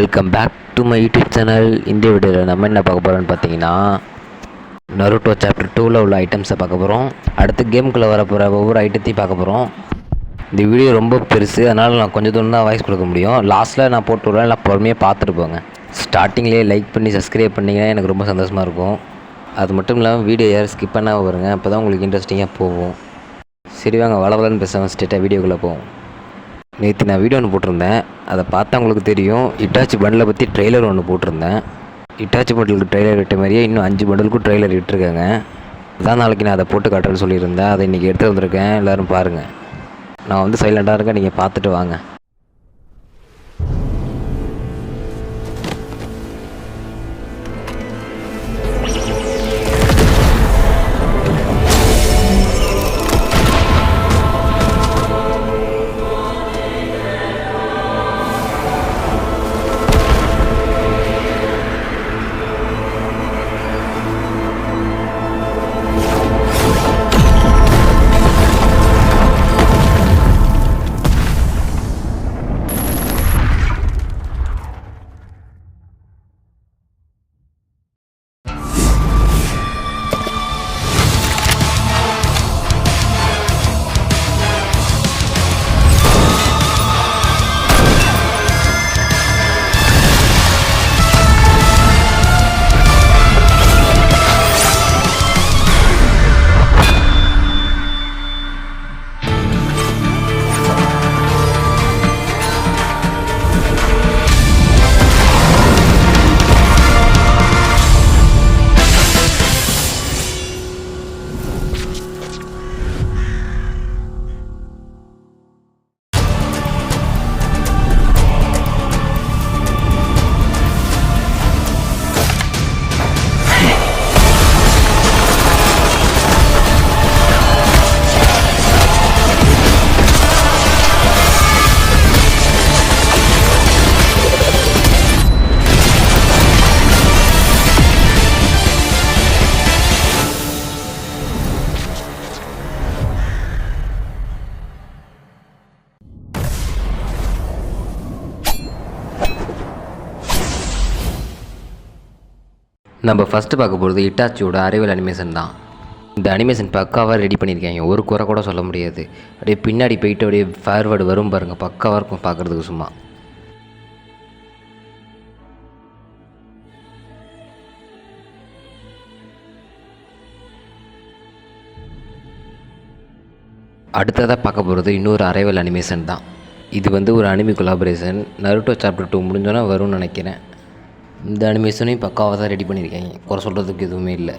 Welcome back to my YouTube channel. இந்த வீடியோவில் நம்ம என்ன பார்க்க போகிறோம்னு பார்த்தீங்கன்னா, நருட்டோ சாப்டர் 2ல் உள்ள ஐட்டம்ஸை பார்க்க போகிறோம். அடுத்து கேமுக்குள்ளே வர போகிற ஒவ்வொரு ஐட்டத்தையும் பார்க்க போகிறோம். இந்த வீடியோ ரொம்ப பெருசு, அதனால் நான் கொஞ்சம் தூரம் தான் வாய்ஸ் கொடுக்க முடியும். லாஸ்ட்டில் நான் போட்டு விடுறேன், எல்லாம் பொறுமையாக பார்த்துட்டு போங்க. ஸ்டார்டிங்லேயே லைக் பண்ணி சப்ஸ்கிரைப் பண்ணிங்கன்னா எனக்கு ரொம்ப சந்தோஷமாக இருக்கும். அது மட்டும் இல்லாமல் வீடியோ யாரும் ஸ்கிப் பண்ணாமல் வருங்க, அப்போ தான் உங்களுக்கு இன்ட்ரெஸ்டிங்காக போகும். சரி வாங்க, வளவலன்னு பேசாமல் ஸ்ட்ரெயிட்டாக வீடியோக்குள்ளே போவோம். நேற்று நான் வீடியோ ஒன்று போட்டிருந்தேன், அதை பார்த்தா உங்களுக்கு தெரியும். இட்டாச்சி பண்டிலை பற்றி ட்ரெய்லர் ஒன்று போட்டிருந்தேன். இட்டாச்சி பண்டலுக்கு ட்ரெய்லர் விட்ட மாதிரியே இன்னும் 5 பண்டலுக்கும் ட்ரெய்லர் விட்டுருக்காங்க. அதான் நாளைக்கு நான் அதை போட்டு காட்டுறேன்னு சொல்லியிருந்தேன். அதை இன்றைக்கி எடுத்து வந்திருக்கேன். எல்லோரும் பாருங்கள். நான் வந்து சைலண்டாக இருக்கேன், நீங்கள் பார்த்துட்டு வாங்க. நம்ம ஃபஸ்ட்டு பார்க்க போகிறது இட்டாச்சியோட அரைவல் அனிமேஷன் தான். இந்த அனிமேஷன் பக்காவாக ரெடி பண்ணியிருக்காங்க, ஒரு குறை கூட சொல்ல முடியாது. அப்படியே பின்னாடி போயிட்டு அப்படியே ஃபார்வேர்டு வரும் பாருங்கள், பக்காவாக இருக்கும் பார்க்குறதுக்கு. சும்மா அடுத்ததாக பார்க்க போகிறது இன்னொரு அரைவல் அனிமேஷன் தான். இது வந்து ஒரு அனிமி கொலாபரேஷன். நருட்டோ சாப்டர் 2 முடிஞ்சோன்னா வரும்னு நினைக்கிறேன். இந்த அனிமேஷனையும் பக்காவாக தான் ரெடி பண்ணியிருக்காங்க, குறை சொல்கிறதுக்கு எதுவுமே இல்லை.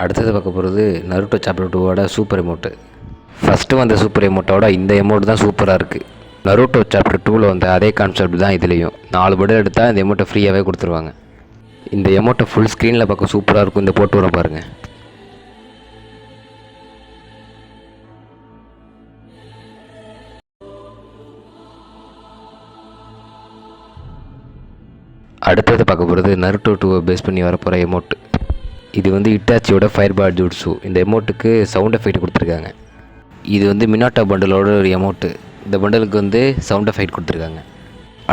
அடுத்தது பார்க்க போகிறது நருட்டோ சாப்டர் 2வோட சூப்பர் எமோட்டு. ஃபஸ்ட்டு வந்த சூப்பர் எமோட்டோட இந்த எமோட் தான் சூப்பராக இருக்குது. நருட்டோ சாப்டர் 2ல் வந்த அதே கான்செப்ட் தான் இதுலேயும். 4 பண்டில் எடுத்தால் இந்த எமோட்டை ஃப்ரீயாகவே கொடுத்துருவாங்க. இந்த எமோட்டை ஃபுல் ஸ்க்ரீனில் பார்க்க சூப்பராக இருக்கும். இந்த போட்டு வர பாருங்கள். அடுத்தது பார்க்க போகிறது நருட்டோ 2 பேஸ் பண்ணி வரப்போகிற எமோட்டு. இது வந்து இட்டாச்சியோட ஃபயர் பால் ஜூட்ஸு. இந்த எமோட்டுக்கு சவுண்ட் எஃபெக்ட் கொடுத்துருக்காங்க. இது வந்து மினாட்டோ பண்டலோட ஒரு எமோட்டு. இந்த பண்டலுக்கு வந்து சவுண்ட் எஃபெக்ட் கொடுத்துருக்காங்க.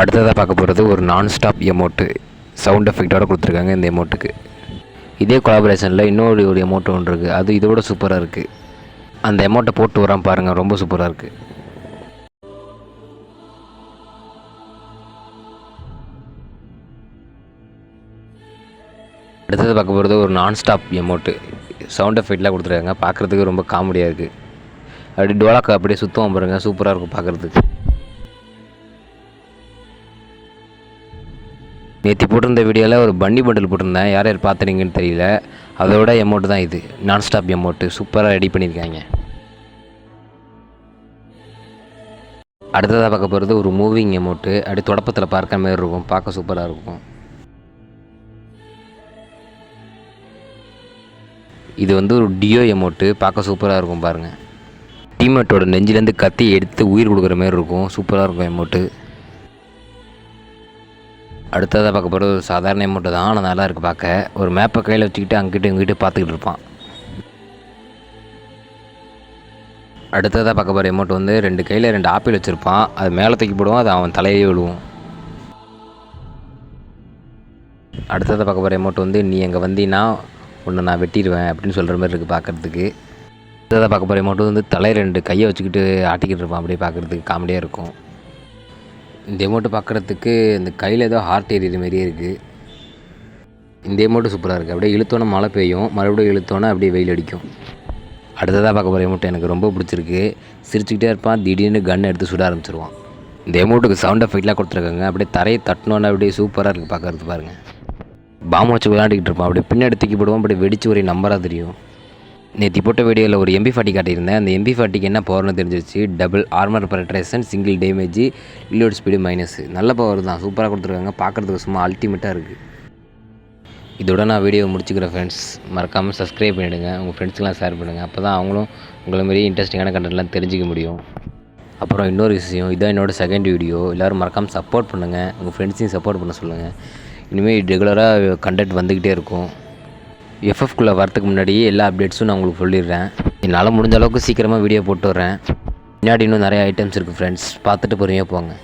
அடுத்ததாக பார்க்க போகிறது ஒரு நான் ஸ்டாப் எமோட்டு. சவுண்ட் எஃபெக்டோடு கொடுத்துருக்காங்க இந்த எமோட்டுக்கு. இதே கொலாபரேஷனில் இன்னொரு எமோட்டு ஒன்று இருக்குது, அது இதோட சூப்பராக இருக்குது. அந்த எமோட்டை போட்டு வரான் பாருங்கள், ரொம்ப சூப்பராக இருக்குது. அடுத்தது பார்க்க போகிறது ஒரு நான் ஸ்டாப் எமோட்டு. சவுண்ட் எஃபெக்ட்லாம் கொடுத்துருக்காங்க, பார்க்குறதுக்கு ரொம்ப காமெடியாக இருக்குது. அப்படி டோலாக்கா அப்படியே சுத்தம் பாருங்கள், சூப்பராக இருக்கும் பார்க்குறதுக்கு. நேற்று போட்டிருந்த வீடியோவில் ஒரு பன்னி பண்டில் போட்டிருந்தேன், யார் யார் பார்த்துறீங்கன்னு தெரியல. அதோட எமோட்டு தான் இது, நான் ஸ்டாப் எமோட்டு. சூப்பராக ரெடி பண்ணியிருக்காங்க. அடுத்ததாக பார்க்க போகிறது ஒரு மூவிங் எமோட்டு. அப்படி தொடப்பத்தில் பார்க்குற மாதிரி இருக்கும், பார்க்க சூப்பராக இருக்கும். இது வந்து ஒரு டியோ எமோட்டு, பார்க்க சூப்பராக இருக்கும் பாருங்கள். டீமேட்டோட நெஞ்சிலேருந்து கத்தி எடுத்து உயிர் கொடுக்குற மாதிரி இருக்கும், சூப்பராக இருக்கும் எமோட்டு. அடுத்ததாக பார்க்க போகிறது ஒரு சாதாரண எமோட்டு தான், ஆனால் நல்லா இருக்குது பார்க்க. ஒரு மேப்பை கையில் வச்சுக்கிட்டு அங்கிட்டு இங்கிட்டு பார்த்துக்கிட்டு இருப்பான். அடுத்ததாக பார்க்க போகிற எமௌண்ட் வந்து 2 கையில் 2 ஆப்பிள் வச்சுருப்பான். அது மேலே தூக்கி போடுவோம், அது அவன் தலையே விழுவும். அடுத்ததாக பார்க்க போகிற எமௌண்ட் வந்து நீ எங்கே வந்தீங்கன்னா உன்னை நான் வெட்டிடுவேன் அப்படின்னு சொல்கிற மாதிரி இருக்குது பார்க்குறதுக்கு. அடுத்ததாக பார்க்க போகிற எமௌண்ட் வந்து தலை 2 கையை வச்சுக்கிட்டு ஆட்டிக்கிட்டு இருப்பான், அப்படியே பார்க்குறதுக்கு காமெடியாக இருக்கும். இந்த எமௌண்ட்டு பார்க்குறதுக்கு இந்த கையில் ஏதோ ஹார்ட் எரியிற மாதிரியே இருக்குது. இந்த எமௌண்ட்டு சூப்பராக இருக்குது. அப்படியே இழுத்தோன்னே மழை பெய்யும், மறுபடியும் இழுத்தோன்னே அப்படியே வெயில் அடிக்கும். அடுத்ததாக பார்க்க போகிற எமௌண்ட் எனக்கு ரொம்ப பிடிச்சிருக்கு. சிரிச்சுக்கிட்டே இருப்பான், திடீர்னு கன் எடுத்து சுட ஆரம்பிச்சிருவான். இந்த எமௌண்ட்டுக்கு சவுண்ட் எஃபெக்ட்லாம் கொடுத்துருக்காங்க. அப்படியே தரையை தட்டினோன்னே அப்படியே சூப்பராக இருக்குது பார்க்குறது பாருங்கள். பாம்பு வச்சு விளையாண்டிக்கிட்டு இருப்பான், அப்படியே பின்னாடி தூக்கி போடுவோம், அப்படியே வெடிச்சு ஒரு நம்பராக தெரியும். நேற்று போட்ட வீடியோவில் ஒரு MP40 காட்டியிருந்தேன். அந்த MP40க்கு என்ன பவர்னு தெரிஞ்சிருச்சு. Double armour penetration, single damage, reload speed minus. நல்ல பவர் தான், சூப்பராக கொடுத்துருக்காங்க. பார்க்குறதுக்கு சும்மா அல்டிமேட்டாக இருக்குது. இதோட நான் வீடியோ முடிச்சுக்கிறேன் ஃப்ரெண்ட்ஸ். மறக்காமல் சப்ஸ்கிரைப் பண்ணிவிடுங்க, உங்கள் ஃப்ரெண்ட்ஸ்க்கெலாம் ஷேர் பண்ணுங்கள். அப்போ தான் அவங்களும் உங்களை மாரி இன்ட்ரெஸ்டிங்கான கண்டென்ட்லாம் தெரிஞ்சிக்க முடியும். அப்புறம் இன்னொரு விஷயம், இதான் என்னோடய செகண்ட் வீடியோ. எல்லோரும் மறக்காமல் சப்போர்ட் பண்ணுங்கள், உங்கள் ஃப்ரெண்ட்ஸையும் சப்போர்ட் பண்ண சொல்லுங்கள். இனிமேல் ரெகுலராக கண்டென்ட் வந்துக்கிட்டே இருக்கும். FFக்குள்ளே வரத்துக்கு முன்னாடியே எல்லா அப்டேட்ஸும் நான் உங்களுக்கு சொல்லிடுறேன். என்னால் முடிஞ்ச அளவுக்கு சீக்கிரமாக வீடியோ போட்டு வரேன். பின்னாடி இன்னும் நிறைய ஐட்டம்ஸ் இருக்குது ஃப்ரெண்ட்ஸ், பார்த்துட்டு பொறுமையாக போங்க.